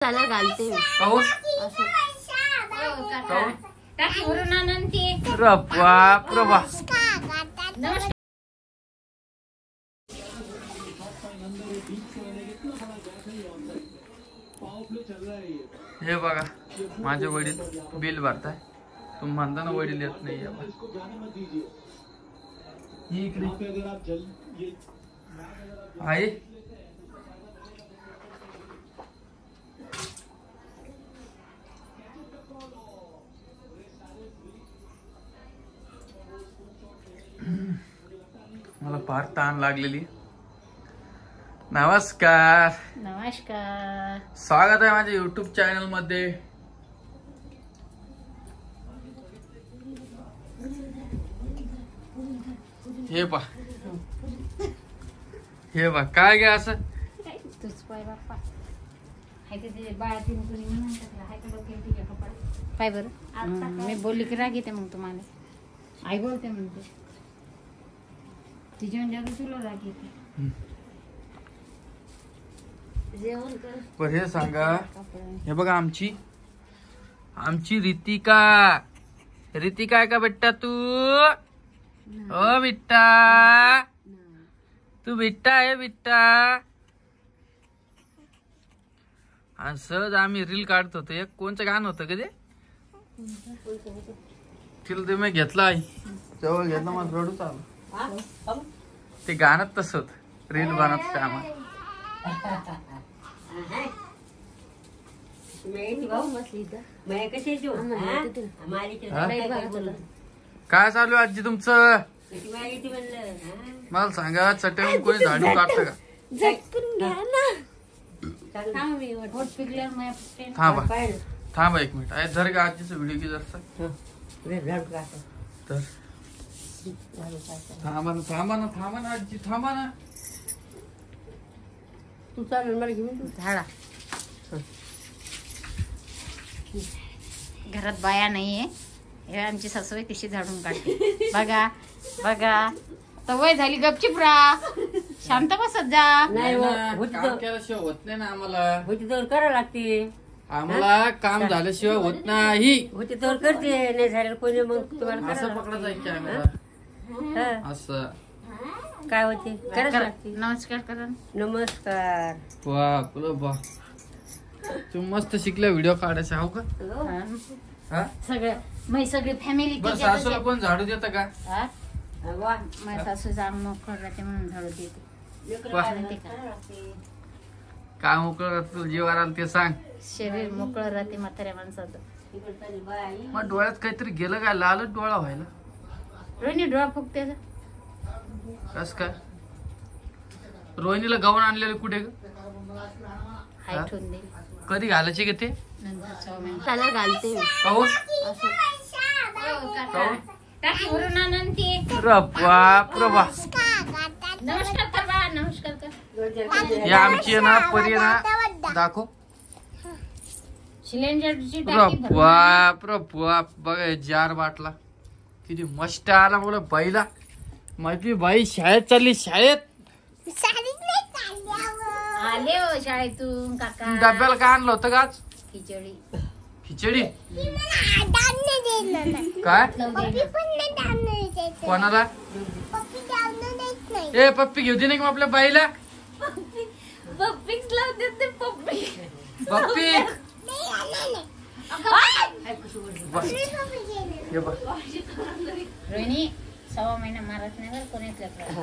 त्याला घालते काऊन टाकी भरून आणते बाप रे बाप. हे बघा माझे वडील बिल भरताय. तुम्ही म्हणता ना वडील येत नाही आहे. मला फार ताण लागलेली. नमस्कार नमस्कार, स्वागत आहे माझ्या युट्यूब चॅनल मध्ये. हे पा हे बा काय गे असं तूच पाय बाप्पा हाय ते बाळातीन कुणी म्हणतात हाय का डोक्यात तिच्या कपाळ पाय बरं. मी बोलली की राग येते मग तुम्हाला. आई बोलते म्हणते तिच्या म्हणजे तुला राग येते. जेवण कर पर हे सांगा. हे बघा आमची रितिका आहे का बेटा तू? ओ बिट्टा, तू बिट्टा आहे बिट्टा. आणि सहज आम्ही रील काढत होतो. एक कोणचं गाणं होतं का ते? तिला ते मी घेतला आई जवळ घेतला मला रडूच आलं. ते गाणं तसं होत रील बनत आम्हाला. काय चालू आहे आजी तुमचं? मला सांगा चटईहून कोणी झाडू काढतं का? थांबा एक मिनिट. आहे जर का आजीचा व्हिडिओ की जरसा तर थांबा ना आजी थांबा ना. तू चालून मला घेऊन झाडा घरात बाया नाहीये. हे आमची सासूबाई कशी झाडून काढते बघा बघा. तर वय झाली गपचिप राहा, शांत बसत जा. काम केल्याशिवाय होत नाही ना आम्हाला. होती तर करावं लागते. आम्हाला काम झाल्याशिवाय होत नाही. होती तर करते, नाही झालं कोणी मग तुम्हाला असं पकडा जाईल कॅमेरा असं काय होते करावं लागते. नमस्कार करा. नमस्कार. वा तुम्ही मस्त शिकल्या व्हिडिओ काढायचे हो का? हा सगळं माझी सगळी फॅमिली बरं. सासूला कोण झाडू देतं का? माझ्या सासूचं अंग मोकळं राहते म्हणून झाडू देते. काय मोकळं राहतं जीवावर आलं ते सांग. शरीर मोकळं राहते म्हाताऱ्या माणसाचं. मग डोळ्यात काहीतरी गेलं काय? लालच डोळा व्हायला. रोहिणी डोळा फुकते कस काय? रोहिणीला गाऊन आणलेलं कुठे? हाय ठेवून दे. कधी घालायचे का ते? त्याला घालते काऊन? टाकी भरून आणते. बाप रे बाप. नमस्कार कर बा, नमस्कार कर. हे आमची आहे ना परी ना दाखव. सिलेंडरची टाकी भरून बाप रे बाप. बघा जार बाटला किती मस्त आला बोला बाईला. माझी बाई शाळेत चालली. शाळेत आले हो शाळेतून काका. डब्याला काय आणलं होतं का आज? खिचडी. काय कोणाला? ए पप्पी घेऊ दे नाही का आपल्या बाईला? पप्पीच लावून देते पप्पी. पप्पी रोहिणी 6 महिना मारत नाही बरं कोणीच लेकरं.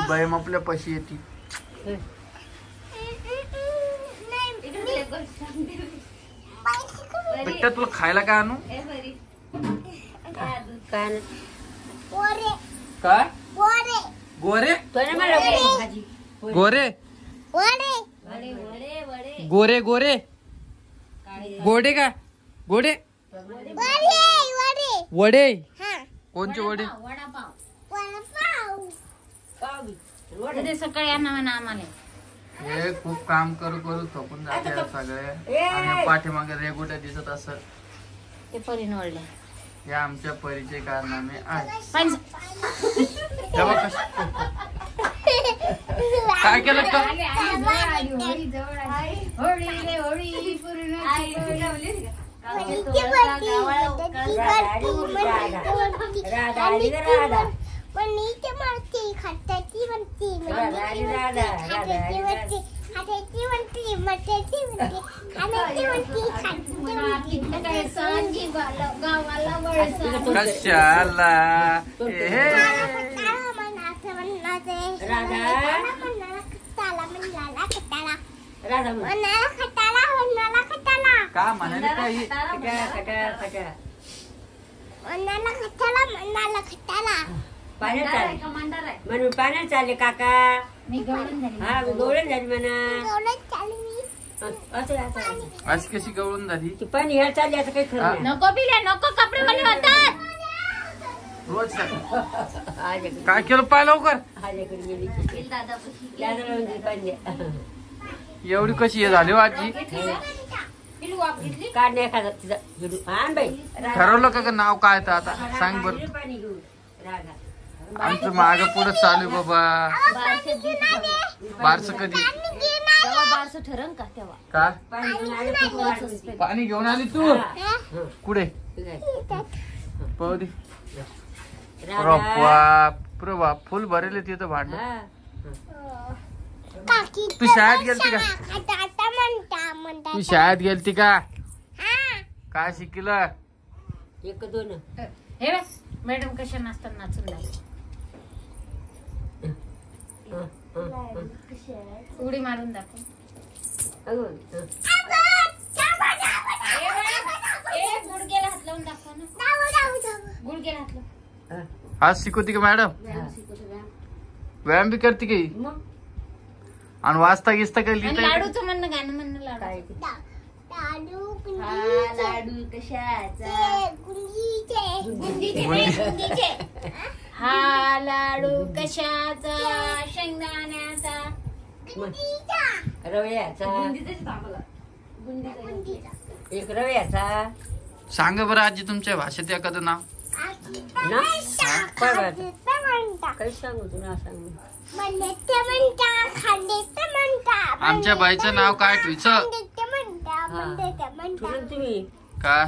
बाई आपल्या पाशी येते. बेटा तुला खायला काय आणू? काय काय गोरे गोरे गोरे गोरे गोडे का? गोडे वडे. कोणचे वडे? वडापाव सकाळी आणा म्हणा आम्हाला. हे खूप काम करू थकून जाते सगळे. आणि पाठीमागे रेगुट्या दिसत असं. ते परीन वळले. हे आमच्या परिचय कारनामे आहे. काय केलं का आली, आली, जवळ आली, होळी जवळ आली. होळी रे होळी पूर्ण राधा आली का राधा? पनीरची वरती खट्ट्याची वरती राधा आली राधा, राधा आली राधा. हाताची वरती मटाची वरती खाण्याची वरती खाण्याची वरती गावाला वळसा कशाला राधा म्हण. का म्हणाले काही पाण्यात चालले म्हणून पाण्यात चालले काका. मी गवळण झाली. हा गवळण झाली म्हणा. असं अशी कशी गवळून झाली ती पाणी ह्या चालली आता काही खरं नाही. नको पिल्या नको कपडे वाले होतात. रोज आल्याकडे काय केलं पाय लवकर आल्याकडे गेली की. दादाला म्हणजे पाणी द्या. एवढी कशी हे झाली हो आजी काढ एखादा तिचा हिडू. आण बाई ठरवलं का नाव काय तर आता सांग बर पाणी घेऊन राधा. आमचं माग पुढे चालू आहे बाबा बारस कधी तेव्हा बारसं ठरण का तेव्हा का पाणी घेऊन आले खूप वाढली. पाणी घेऊन आली तू हा. कुठे पाहू दे राधा. प्रभा फुल भरेले तिथं भांड हा. तू शाळेत गेलती का तू शाळेत गेलती का काय शिकलं एक दोन हे बघ, मॅडम कशा नाचतात नाचून लागले. उडी मारून दाखव. गुडघ्याला हात लावून दाखव ना. गुडघ्याला हात लाव. आज शिकवती का मॅडम व्यायाम बी करते की मग आणि वाचता गिचता काय आणि लिहिता लाडूचं म्हणणं गाणं म्हणणं लाडू. काय ते? लाडू कशाचा गुंदीचे. हा लाडू कशाचा शेंगदाण्याचा रव्याचा एक रव्याचा सांगा बरं आजी तुमच्या भाषेत एखादं नाव ना. काय बात? काही सांगू तू ना सांगू. आमच्या बाईचं नाव काय ठेवायचं ठेवलं तुम्ही का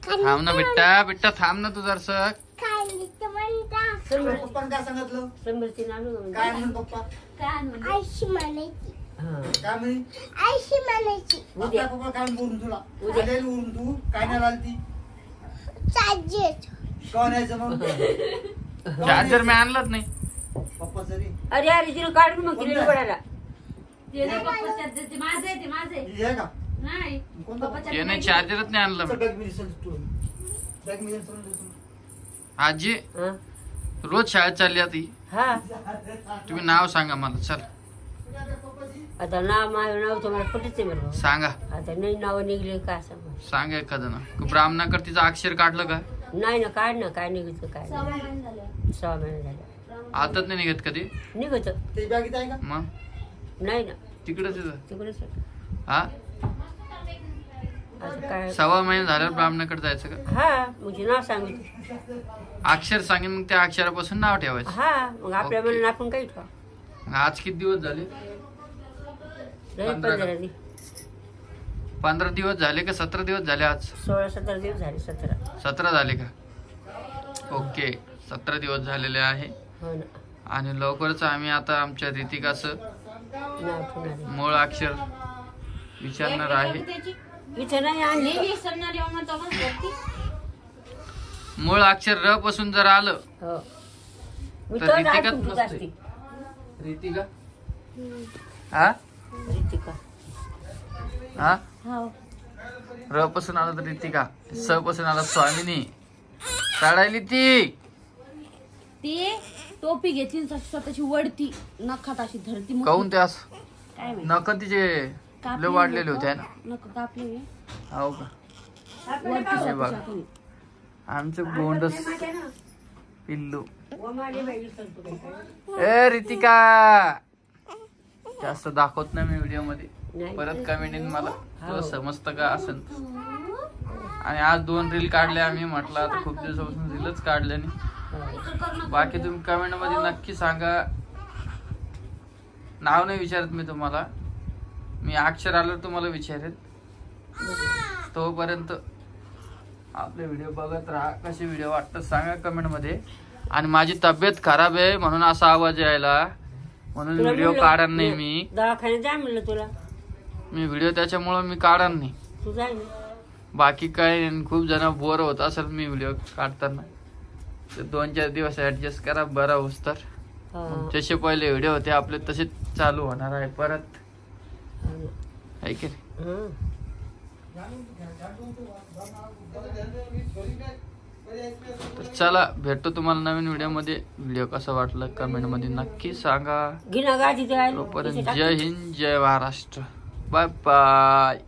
थांब ना बिट्टा बिट्टा थांब ना तू जरसं समृद्धी नानू काय म्हणून पप्पा आयशी म्हणायची काय म्हणे आयशी म्हणायची उद्या पप्पा काय बोलून तुला उद्या. आलेली उरून तू काय नाही आली चार्जेस कोण यायचं मग चार्जर मी आणलंच नाही पप्पा तरी अरे अरे तिला काढून मग तिला पडायला. हे का कोणता ते नाही चार्जरच नाही आणलं मी. बॅग मध्ये तू बॅग मध्ये सोडून आजी हा? रोज शाळेत चालली आता हा तुम्ही नाव सांगा मला चल आता नाव माझं नाव तुम्हाला पटच आहे बरोबर. सांगा आता नाही नाव निघले काय सांग. सांगा एखादं नाव ब्राह्मणाकर तिचं अक्षर काढलं का नाही ना काढ ना काय निघत काय 6 महिने झाले आताच नाही निघत कधी निघत ते बॅगीत आहे का मग नाही ना तिकडच येतं तिकडेच हा आता काय. 6 महिने झाल्यावर ब्राह्मणाकडे जायचं का हा म्हणजे नाव सांगितलं. अक्षर सांगेन मग त्या अक्षरापासून नाव ठेवायचं हा मग आपल्या ओके. मनात आपण काही ठेवा. मग आज किती दिवस झाले लय 15 15 दिवस 15 दिवस झाले का 17 दिवस झाले आज 16-17 दिवस झाले 17. 17 झाले का ओके 17 दिवस झालेले आहे हो ना आणि लवकरच आम्ही आता आमच्या रीतिकाचं नाव ठेवणार मूळ अक्षर विचारणार आहे इथं नाही आणली. मूळ अक्षर र पासून जर आलं हो मी तर तो रीतिकाच ऐकून तुझं नसते. असते रीतिका हा रीतिका. हा हो र पासून आलं तर रीतिका स पासून आला स्वामिनी काढायली ती ते टोपी घेतली स्वतःची वडती नखात अशी धरती मोठी. काहून ते असं काय माहिती नक तिचे लय वाढलेले होते है ना नको कापले मी. हो का वरती हे स्वतःची बघा आपण. आमचं गोंडस पिल्लू माझी बाई विसरतो काय. ए रीतिका जास्त दाखवत नाही मी व्हिडिओ मध्ये नाही. परत कमेंट येईन मला तुला हो. समजतं का असं आणि आज 2 रील काढले आम्ही म्हटलं आता खूप दिवसापासून रीलच काढले नाही बाकी तुम्ही कमेंट मध्ये नक्की सांगा. नाव नाही विचारत मी तुम्हाला, मी अक्षर आलं तुम्हाला विचारेल. तोपर्यंत आपले व्हिडिओ बघत राहा. कसे व्हिडिओ वाटतात सांगा कमेंट मध्ये. आणि माझी तब्येत खराब आहे म्हणून असा आवाज यायला, म्हणून व्हिडिओ काढणार नाही मी. दवाखान्यात जा म्हणलं तुला, मी व्हिडिओ त्याच्यामुळं मी काढणार नाही. तू जाय ना. बाकी काय खूप जण बोर होत असेल मी व्हिडिओ काढताना, तर 2-4 दिवस ऍडजस्ट करा बरा होस तर. जसे पहिले व्हिडिओ होते आपले तसेच चालू होणार आहे परत, आहे की नाही? तर चला भेटतो तुम्हाला नवीन व्हिडिओ मध्ये. व्हिडिओ कसा वाटला कमेंट मध्ये नक्की सांगा. गिना गाडी तोपर्यंत जय हिंद जय महाराष्ट्र. Bye bye.